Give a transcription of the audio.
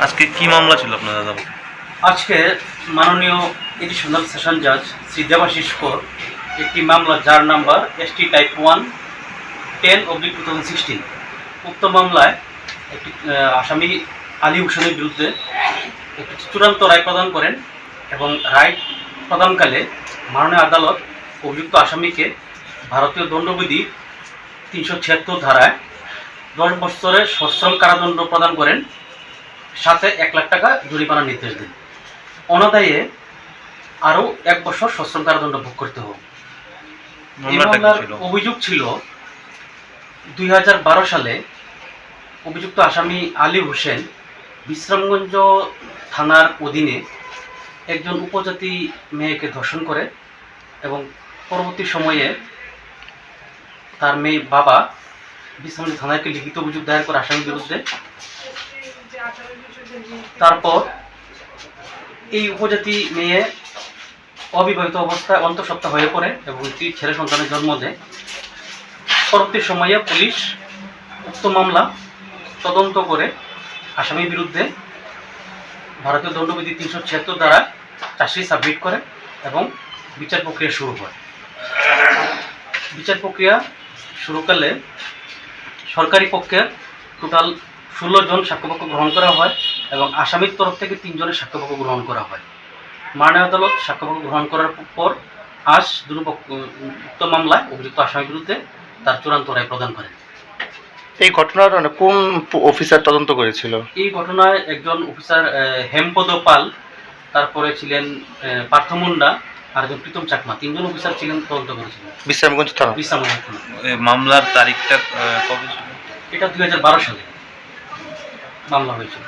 আজকে কি মামলা ছিল আপনার দাদা? আজকে মাননীয় এডিশনাল সেশন জাজ শ্রী দেবাশিস কর একটি মামলা যার নাম্বার ST টাইপ 1/10/2016 উক্ত মামলায় একটি আসামি আলী হোসেনের বিরুদ্ধে একটি চূড়ান্ত রায় প্রদান করেন এবং রায় প্রদানকালে মাননীয় আদালত অভিযুক্ত আসামিকে ভারতীয় দণ্ডবিধি 376 ধারায় 10 বছরের সশ্রম কারাদণ্ড প্রদান করেন, সাথে 1 লাখ টাকা জরিমানার নির্দেশ দেন। অনাদায়ে আরও 1 বছর সশ্রম কারাদণ্ড ভোগ করতে হবে। এই মামলার অভিযোগ ছিল 2012 সালে অভিযুক্ত আসামি আলী হোসেন বিশ্রামগঞ্জ থানার অধীনে একজন উপজাতি মেয়েকে ধর্ষণ করে এবং পরবর্তী সময়ে তার মেয়ে বাবা বিশ্রামগঞ্জ থানাকে লিখিত অভিযোগ দায়ের করে আসামির বিরুদ্ধে। তারপর এই উপজাতি মেয়ে অবিবাহিত অবস্থায় অন্তঃসত্ত্বা হয়ে পড়ে এবং একটি ছেলে সন্তানের জন্ম দেয়। পরবর্তী সময়ে পুলিশ উক্ত মামলা তদন্ত করে আসামির বিরুদ্ধে ভারতীয় দণ্ডবিধি 376 দ্বারা চার্জশিট সাবমিট করে এবং বিচার প্রক্রিয়া শুরু হয়। বিচার প্রক্রিয়া শুরুকালে সরকারি পক্ষের টোটাল 16 জন সাক্ষ্যপক্ষ গ্রহণ করা হয় এবং আসামির তরফ থেকে 3 জনের সাক্ষ্যপক্ষ গ্রহণ করা হয়। মাননীয় আদালত সাক্ষ্যপক্ষ গ্রহণ করার পর আজ উক্ত মামলায় অভিযুক্ত আসামির বিরুদ্ধে তার চূড়ান্ত রায় প্রদান করেন। এই ঘটনার কোন অফিসার তদন্ত করেছিল? এই ঘটনায় একজন অফিসার হেমপদ পাল, তারপরে ছিলেন পার্থ মুন্ডা আর একজন প্রীতম চাকমা, 3 জন অফিসার ছিলেন, তদন্ত করেছিলেন বিশ্রামগঞ্জ থানা। মামলার তারিখটা কবে ছিল? এটা 2012 সালে মামলা হয়েছিল।